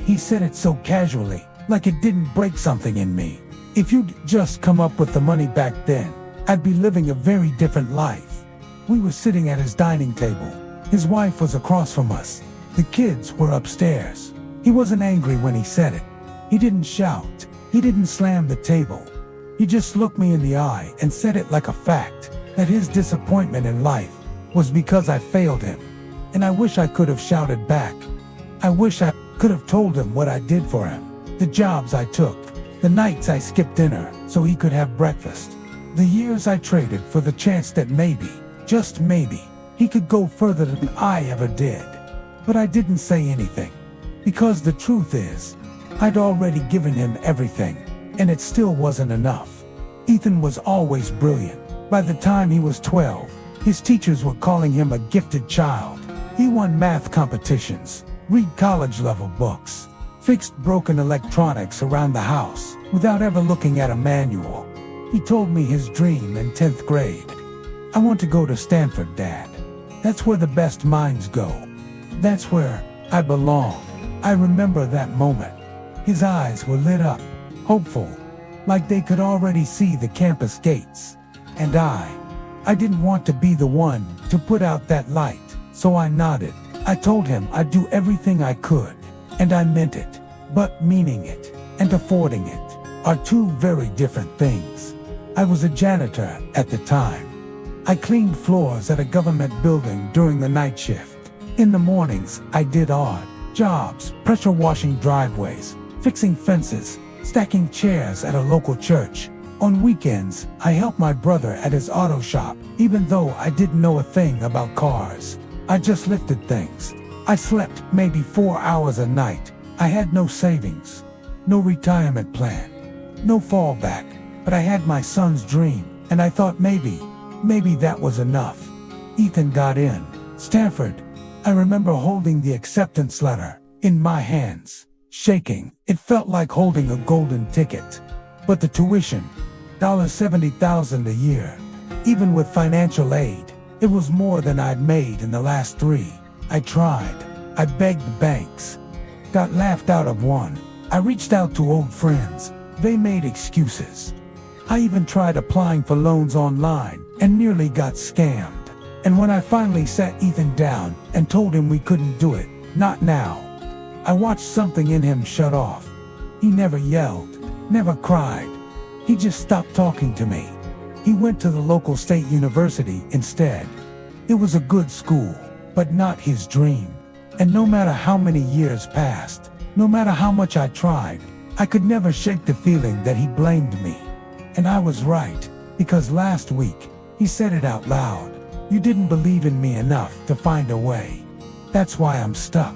He said it so casually, like it didn't break something in me. If you'd just come up with the money back then, I'd be living a very different life. We were sitting at his dining table. His wife was across from us. The kids were upstairs. He wasn't angry when he said it. He didn't shout. He didn't slam the table. He just looked me in the eye and said it like a fact, that his disappointment in life was because I failed him. And I wish I could have shouted back. I wish I could have told him what I did for him. The jobs I took, the nights I skipped dinner so he could have breakfast, the years I traded for the chance that maybe, just maybe, he could go further than I ever did. But I didn't say anything, because the truth is, I'd already given him everything, and it still wasn't enough. Ethan was always brilliant. By the time he was 12, his teachers were calling him a gifted child. He won math competitions, read college-level books, fixed broken electronics around the house without ever looking at a manual. He told me his dream in 10th grade. I want to go to Stanford, Dad. That's where the best minds go. That's where I belong. I remember that moment. His eyes were lit up, hopeful, like they could already see the campus gates. And I didn't want to be the one to put out that light, so I nodded. I told him I'd do everything I could, and I meant it. But meaning it and affording it are two very different things. I was a janitor at the time. I cleaned floors at a government building during the night shift. In the mornings, I did odd jobs, pressure washing driveways, fixing fences, stacking chairs at a local church. On weekends, I helped my brother at his auto shop, even though I didn't know a thing about cars. I just lifted things. I slept maybe 4 hours a night. I had no savings, no retirement plan, no fallback, but I had my son's dream, and I thought maybe that was enough. Ethan got in. Stanford. I remember holding the acceptance letter in my hands, shaking. It felt like holding a golden ticket. But the tuition, $70,000 a year. Even with financial aid, it was more than I'd made in the last 3. I tried. I begged the banks. Got laughed out of one. I reached out to old friends. They made excuses. I even tried applying for loans online and nearly got scammed. And when I finally sat Ethan down and told him we couldn't do it, not now, I watched something in him shut off. He never yelled, never cried. He just stopped talking to me. He went to the local state university instead. It was a good school, but not his dream. And no matter how many years passed, no matter how much I tried, I could never shake the feeling that he blamed me. And I was right, because last week, he said it out loud. You didn't believe in me enough to find a way. That's why I'm stuck.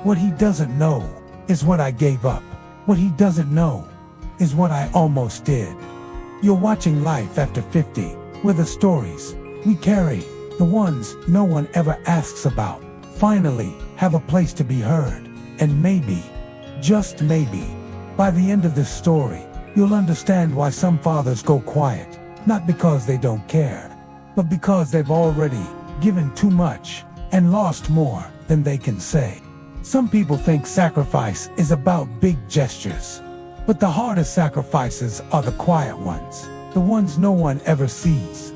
What he doesn't know is what I gave up. What he doesn't know is what I almost did. You're watching Life After 50, where the stories we carry, the ones no one ever asks about, finally have a place to be heard. And maybe, just maybe, by the end of this story, you'll understand why some fathers go quiet, not because they don't care, but because they've already given too much and lost more than they can say. Some people think sacrifice is about big gestures, but the hardest sacrifices are the quiet ones, the ones no one ever sees.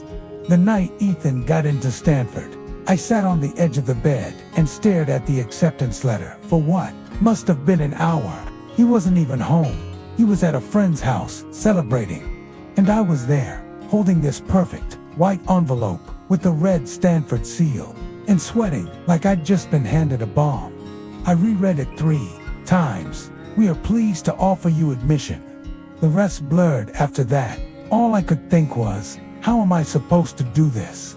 The night Ethan got into Stanford, I sat on the edge of the bed and stared at the acceptance letter for what must have been an hour. He wasn't even home. He was at a friend's house celebrating. And I was there, holding this perfect white envelope with the red Stanford seal, and sweating like I'd just been handed a bomb. I reread it 3 times. We are pleased to offer you admission. The rest blurred after that. All I could think was, how am I supposed to do this?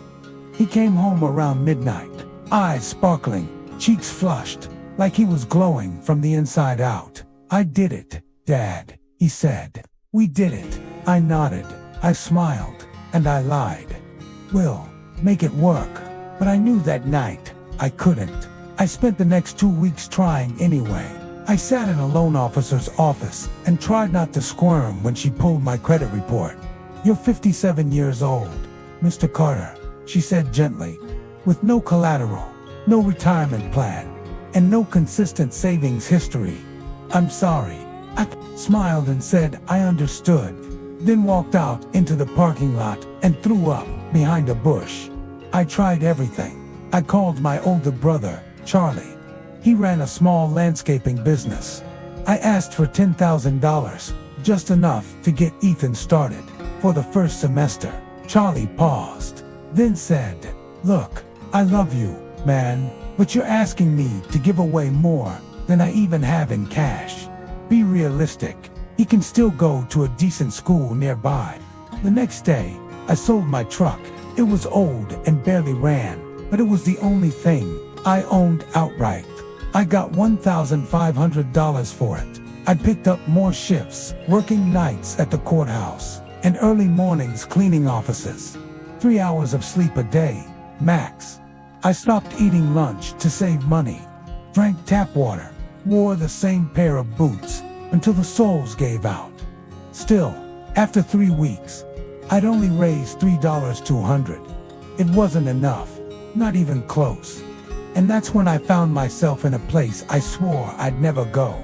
He came home around midnight, eyes sparkling, cheeks flushed, like he was glowing from the inside out. I did it, Dad, he said. We did it. I nodded, I smiled, and I lied. We'll make it work. But I knew that night I couldn't. I spent the next 2 weeks trying anyway. I sat in a loan officer's office and tried not to squirm when she pulled my credit report. You're 57 years old, Mr. Carter, she said gently, with no collateral, no retirement plan, and no consistent savings history. I'm sorry. I smiled and said I understood, then walked out into the parking lot and threw up behind a bush. I tried everything. I called my older brother, Charlie. He ran a small landscaping business. I asked for $10,000, just enough to get Ethan started for the first semester. Charlie paused, then said, "Look, I love you, man, but you're asking me to give away more than I even have in cash. Be realistic. He can still go to a decent school nearby." The next day, I sold my truck. It was old and barely ran, but it was the only thing I owned outright. I got $1,500 for it. I picked up more shifts, working nights at the courthouse, and early mornings cleaning offices. 3 hours of sleep a day, max. I stopped eating lunch to save money, drank tap water, wore the same pair of boots until the soles gave out. Still, after 3 weeks, I'd only raised $3,200. It wasn't enough, not even close. And that's when I found myself in a place I swore I'd never go.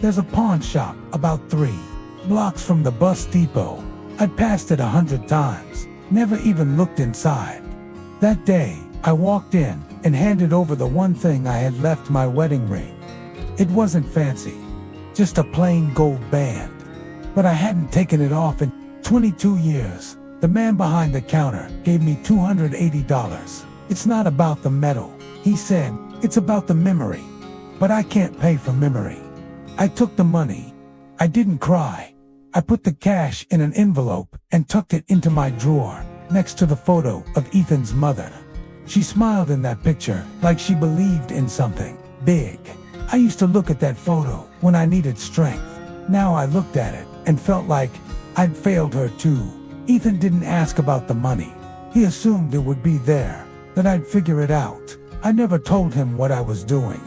There's a pawn shop about 3 blocks from the bus depot. I'd passed it 100 times, never even looked inside. That day, I walked in and handed over the one thing I had left, my wedding ring. It wasn't fancy, just a plain gold band. But I hadn't taken it off in 22 years. The man behind the counter gave me $280. "It's not about the metal," he said, "it's about the memory. But I can't pay for memory." I took the money. I didn't cry. I put the cash in an envelope and tucked it into my drawer, next to the photo of Ethan's mother. She smiled in that picture like she believed in something big. I used to look at that photo when I needed strength. Now I looked at it and felt like I'd failed her too. Ethan didn't ask about the money. He assumed it would be there, that I'd figure it out. I never told him what I was doing,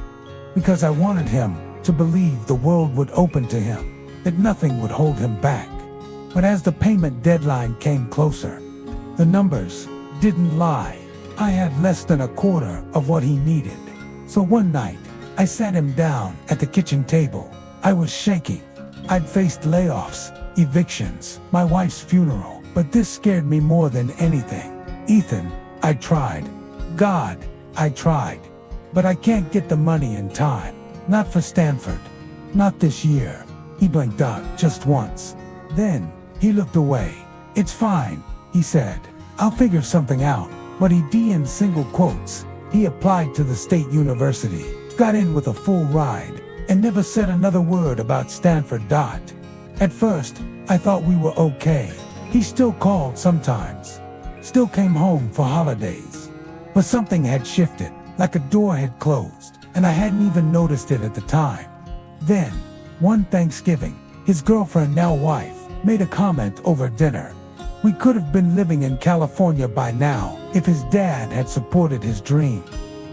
because I wanted him to believe the world would open to him, that nothing would hold him back. But as the payment deadline came closer, the numbers didn't lie. I had less than a quarter of what he needed. So one night, I sat him down at the kitchen table. I was shaking. I'd faced layoffs, evictions, my wife's funeral, but this scared me more than anything. "Ethan, I tried. God, I tried. But I can't get the money in time. Not for Stanford. Not this year." He blinked out just once. Then, he looked away. "It's fine," he said. "I'll figure something out." But he D in single quotes. He applied to the state university, got in with a full ride, and never said another word about Stanford. At first, I thought we were okay. He still called sometimes, still came home for holidays. But something had shifted, like a door had closed, and I hadn't even noticed it at the time. Then, one Thanksgiving, his girlfriend, now wife, made a comment over dinner. We could have been living in California by now if his dad had supported his dream.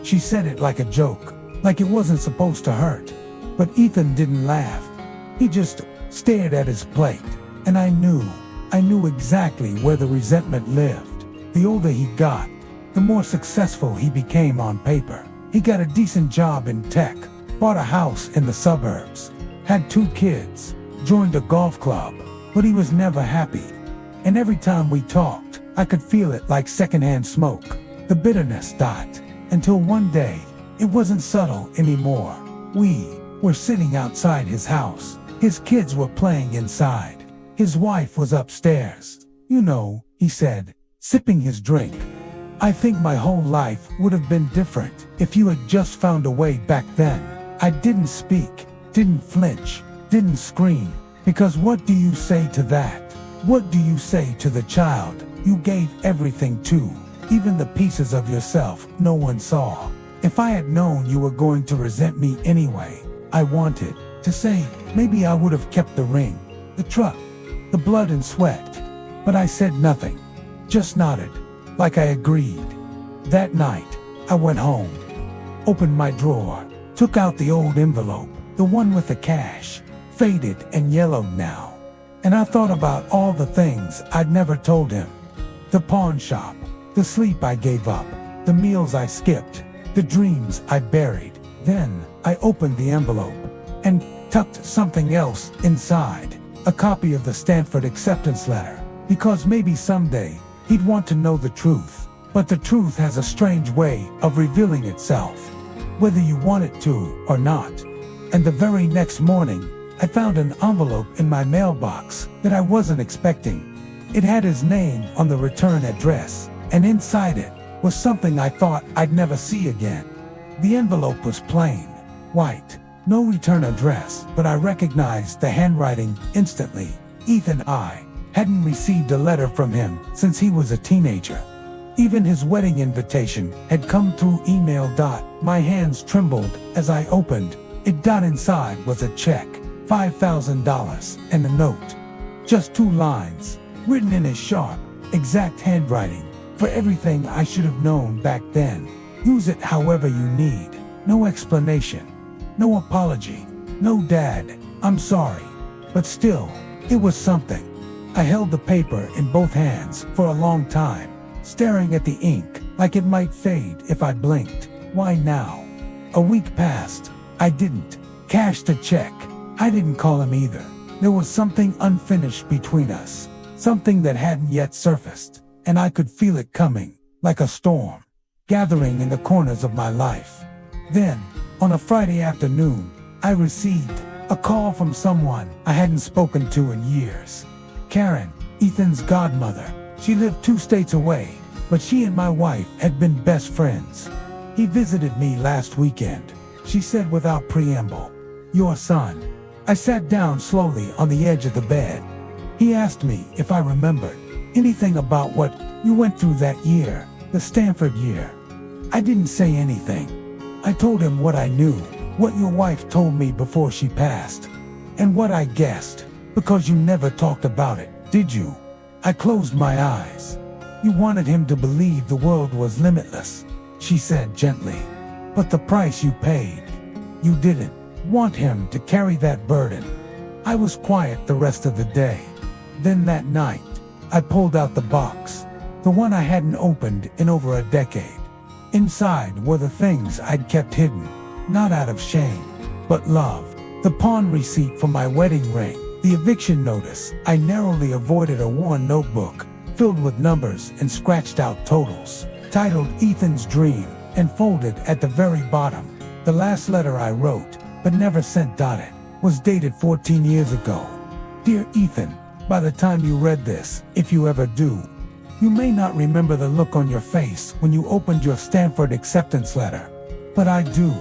She said it like a joke, like it wasn't supposed to hurt. But Ethan didn't laugh. He just stared at his plate, and I knew exactly where the resentment lived. The older he got, the more successful he became on paper. He got a decent job in tech, bought a house in the suburbs, had 2 kids, joined a golf club, but he was never happy. And every time we talked, I could feel it like secondhand smoke, the bitterness. Until one day, it wasn't subtle anymore. We were sitting outside his house. His kids were playing inside. His wife was upstairs. "You know," he said, sipping his drink, "I think my whole life would have been different if you had just found a way back then." I didn't speak, didn't flinch, didn't scream, because what do you say to that? What do you say to the child you gave everything to, even the pieces of yourself no one saw? If I had known you were going to resent me anyway, I wanted to say, maybe I would have kept the ring, the truck, the blood and sweat. But I said nothing, just nodded, like I agreed. That night, I went home, opened my drawer, took out the old envelope, the one with the cash, faded and yellowed now. And I thought about all the things I'd never told him. The pawn shop, the sleep I gave up, the meals I skipped, the dreams I buried. Then I opened the envelope and tucked something else inside, a copy of the Stanford acceptance letter, because maybe someday he'd want to know the truth. But the truth has a strange way of revealing itself, whether you want it to or not. And the very next morning, I found an envelope in my mailbox that I wasn't expecting. It had his name on the return address, and inside it was something I thought I'd never see again. The envelope was plain, white, no return address, but I recognized the handwriting instantly. Ethan I hadn't received a letter from him since he was a teenager. Even his wedding invitation had come through email. My hands trembled as I opened it. Inside was a check, $5,000, and a note. Just 2 lines, written in his sharp, exact handwriting. For everything I should have known back then. Use it however you need. No explanation. No apology. No dad, I'm sorry. But still, it was something. I held the paper in both hands for a long time, staring at the ink like it might fade if I blinked. Why now? A week passed. I didn't cash the check. I didn't call him either. There was something unfinished between us, something that hadn't yet surfaced, and I could feel it coming, like a storm, gathering in the corners of my life. Then, on a Friday afternoon, I received a call from someone I hadn't spoken to in years. Karen, Ethan's godmother. She lived 2 states away, but she and my wife had been best friends. He visited me last weekend, she said without preamble. Your son. I sat down slowly on the edge of the bed. He asked me if I remembered anything about what you went through that year, the Stanford year. I didn't say anything. I told him what I knew, what your wife told me before she passed, and what I guessed, because you never talked about it, did you? I closed my eyes. You wanted him to believe the world was limitless, she said gently. But the price you paid, you didn't want him to carry that burden. I was quiet the rest of the day. Then that night, I pulled out the box, the one I hadn't opened in over a decade. Inside were the things I'd kept hidden, not out of shame, but love. The pawn receipt for my wedding ring, the eviction notice I narrowly avoided, a worn notebook filled with numbers and scratched out totals, titled Ethan's Dream, and folded at the very bottom. The last letter I wrote, but never sent, was dated 14 years ago. Dear Ethan, by the time you read this, if you ever do, you may not remember the look on your face when you opened your Stanford acceptance letter. But I do.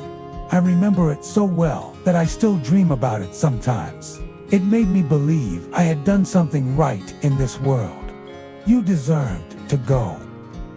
I remember it so well that I still dream about it sometimes. It made me believe I had done something right in this world. You deserved to go.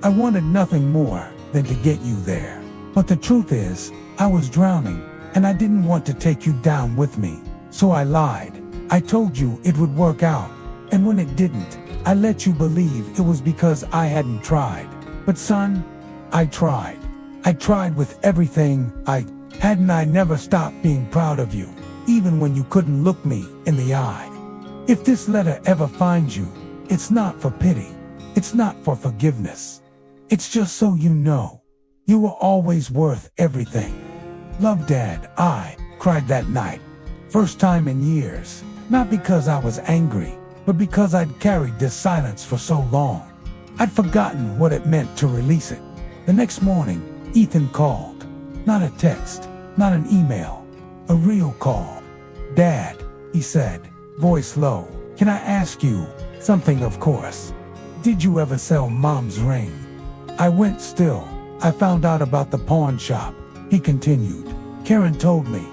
I wanted nothing more than to get you there. But the truth is, I was drowning, and I didn't want to take you down with me. So I lied. I told you it would work out, and when it didn't, I let you believe it was because I hadn't tried. But son, I tried. I tried with everything I had, and I never stopped being proud of you, even when you couldn't look me in the eye. If this letter ever finds you, it's not for pity. It's not for forgiveness. It's just so you know, you were always worth everything. Love, Dad. I cried that night. First time in years. Not because I was angry, but because I'd carried this silence for so long. I'd forgotten what it meant to release it. The next morning, Ethan called. Not a text, not an email, a real call. Dad, he said, voice low, can I ask you something? Of course. Did you ever sell Mom's ring? I went still. I found out about the pawn shop, he continued. Karen told me.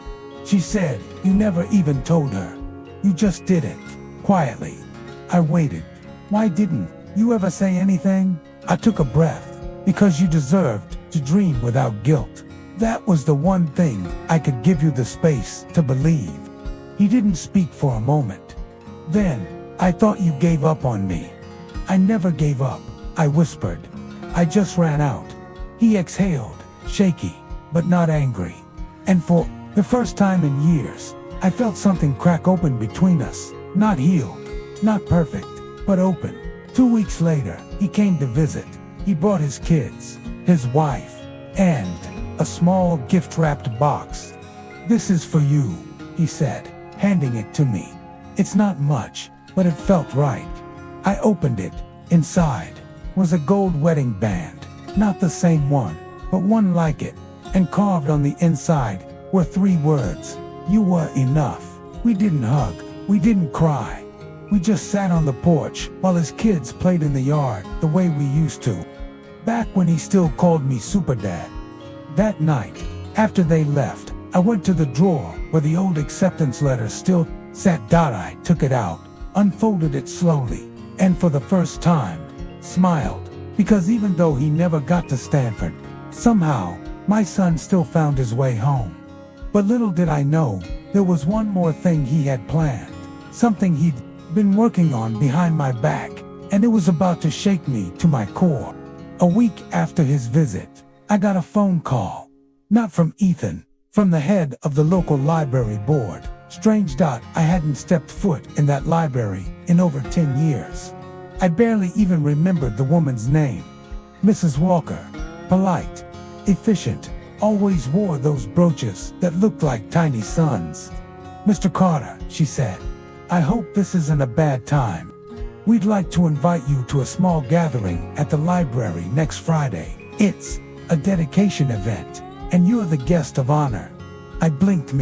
She said you never even told her. You just did it, quietly. I waited. Why didn't you ever say anything? I took a breath, because you deserved to dream without guilt. That was the one thing I could give you the space to believe. He didn't speak for a moment. Then, I thought you gave up on me. I never gave up, I whispered. I just ran out. He exhaled, shaky, but not angry. And for the first time in years, I felt something crack open between us. Not healed, not perfect, but open. 2 weeks later, he came to visit. He brought his kids, his wife, and a small gift-wrapped box. This is for you, he said. handing it to me. It's not much, but it felt right. I opened it. Inside was a gold wedding band, not the same one, but one like it, and carved on the inside were 3 words: "You were enough." We didn't hug, we didn't cry. We just sat on the porch while his kids played in the yard the way we used to, back when he still called me Super Dad. That night, after they left, I went to the drawer where the old acceptance letter still sat. I took it out, unfolded it slowly, and for the first time, smiled, because even though he never got to Stanford, somehow, my son still found his way home. But little did I know, there was one more thing he had planned, something he'd been working on behind my back, and it was about to shake me to my core. A week after his visit, I got a phone call. Not from Ethan, from the head of the local library board. Strange. I hadn't stepped foot in that library in over 10 years. I barely even remembered the woman's name. Mrs. Walker, polite, efficient, always wore those brooches that looked like tiny suns. "Mr. Carter," she said, "I hope this isn't a bad time. We'd like to invite you to a small gathering at the library next Friday. It's a dedication event, and you're the guest of honor." I blinked.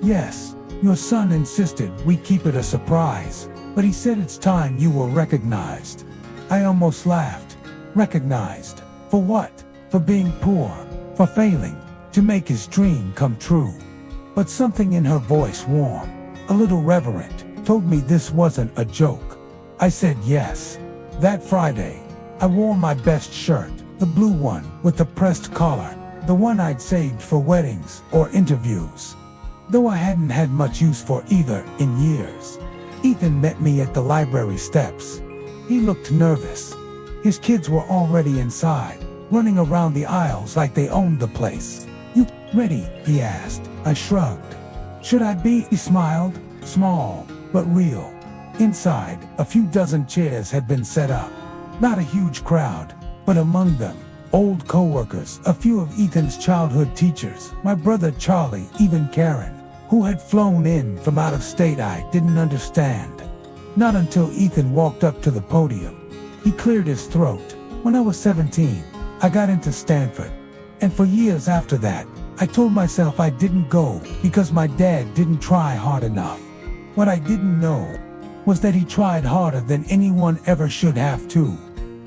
Yes, your son insisted we keep it a surprise, but he said it's time you were recognized. I almost laughed. Recognized? For what? For being poor, for failing to make his dream come true. But something in her voice, warm, a little reverent, told me this wasn't a joke. I said yes. That Friday, I wore my best shirt, the blue one with the pressed collar, the one I'd saved for weddings or interviews, though I hadn't had much use for either in years. Ethan met me at the library steps. He looked nervous. His kids were already inside, running around the aisles like they owned the place. "You ready?" he asked. I shrugged. "Should I be?" He smiled, small but real. Inside, a few dozen chairs had been set up. Not a huge crowd, but among them, old co-workers, a few of Ethan's childhood teachers, my brother Charlie, even Karen, who had flown in from out of state. I didn't understand. Not until Ethan walked up to the podium. He cleared his throat. "When I was 17, I got into Stanford. And for years after that, I told myself I didn't go because my dad didn't try hard enough. What I didn't know was that he tried harder than anyone ever should have to.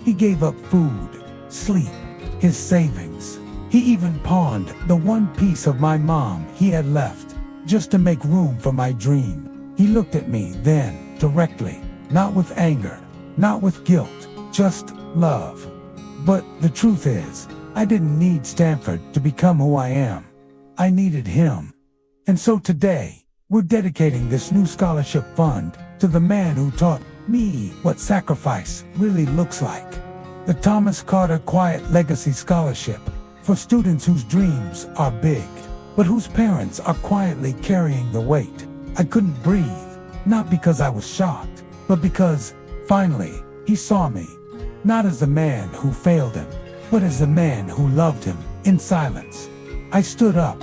He gave up food, sleep, his savings. He even pawned the one piece of my mom he had left, just to make room for my dream. He looked at me then, directly, not with anger, not with guilt, just love. But the truth is, I didn't need Stanford to become who I am. I needed him. And so today, we're dedicating this new scholarship fund to the man who taught me what sacrifice really looks like. The Thomas Carter Quiet Legacy Scholarship for students whose dreams are big, but whose parents are quietly carrying the weight. I couldn't breathe, not because I was shocked, but because, finally, he saw me. Not as the man who failed him, but as the man who loved him, in silence. I stood up,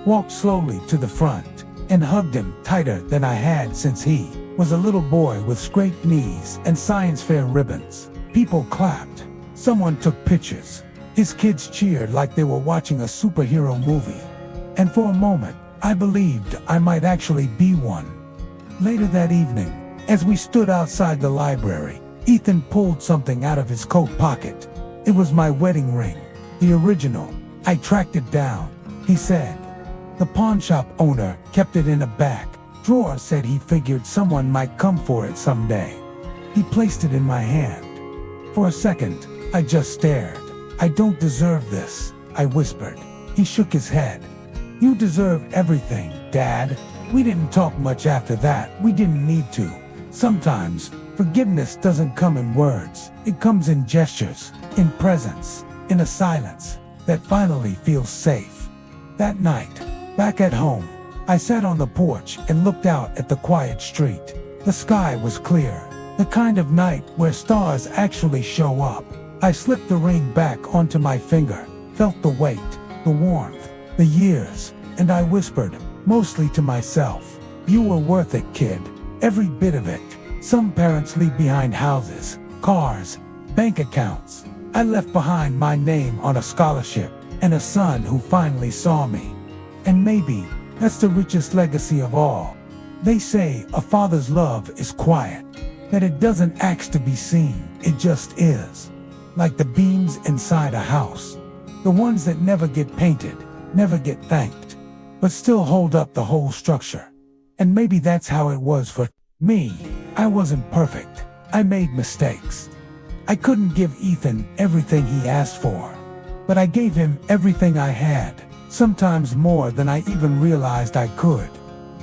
walked slowly to the front, and hugged him tighter than I had since he was a little boy with scraped knees and science fair ribbons. People clapped. Someone took pictures. His kids cheered like they were watching a superhero movie. And for a moment, I believed I might actually be one. Later that evening, as we stood outside the library, Ethan pulled something out of his coat pocket. It was my wedding ring, the original. I tracked it down, he said. The pawn shop owner kept it in a back drawer, said he figured someone might come for it someday. He placed it in my hand. For a second, I just stared. "I don't deserve this," I whispered. He shook his head. "You deserve everything, Dad." We didn't talk much after that. We didn't need to. Sometimes, forgiveness doesn't come in words. It comes in gestures, in presence, in a silence that finally feels safe. That night, back at home, I sat on the porch and looked out at the quiet street. The sky was clear, the kind of night where stars actually show up. I slipped the ring back onto my finger, felt the weight, the warmth, the years, and I whispered, mostly to myself, You were worth it, kid. Every bit of it. Some parents leave behind houses, cars, bank accounts. I left behind my name on a scholarship and a son who finally saw me. And maybe that's the richest legacy of all. They say a father's love is quiet, that it doesn't ask to be seen, it just is. Like the beams inside a house, the ones that never get painted, never get thanked, but still hold up the whole structure. And maybe that's how it was for me. I wasn't perfect. I made mistakes. I couldn't give Ethan everything he asked for, but I gave him everything I had, sometimes more than I even realized I could.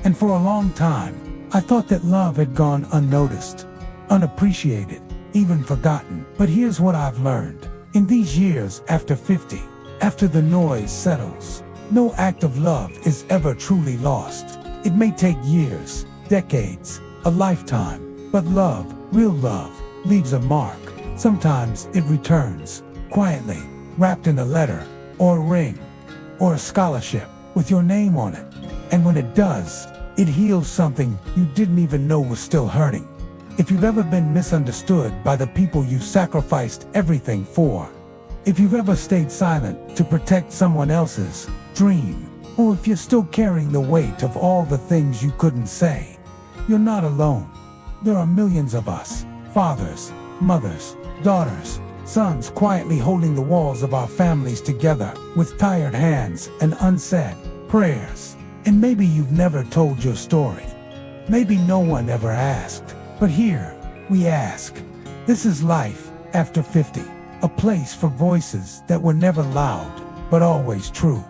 And for a long time, I thought that love had gone unnoticed, unappreciated, even forgotten. But here's what I've learned. In these years after 50, after the noise settles, no act of love is ever truly lost. It may take years, decades, a lifetime, but love, real love, leaves a mark. Sometimes it returns, quietly, wrapped in a letter, or a ring, or a scholarship, with your name on it. And when it does, it heals something you didn't even know was still hurting. If you've ever been misunderstood by the people you sacrificed everything for, if you've ever stayed silent to protect someone else's dream, or if you're still carrying the weight of all the things you couldn't say, you're not alone. There are millions of us, fathers, mothers, daughters, sons, quietly holding the walls of our families together with tired hands and unsaid prayers. And maybe you've never told your story. Maybe no one ever asked. But here, we ask. This is Life After 50, a place for voices that were never loud, but always true.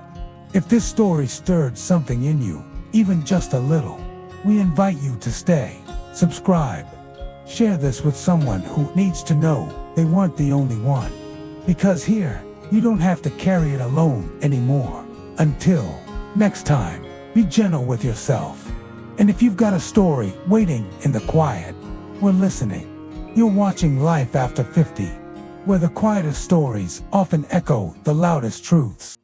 If this story stirred something in you, even just a little, we invite you to stay, subscribe, share this with someone who needs to know they weren't the only one. Because here, you don't have to carry it alone anymore. Until next time, be gentle with yourself. And if you've got a story waiting in the quiet, we're listening. You're watching Life After 50, where the quietest stories often echo the loudest truths.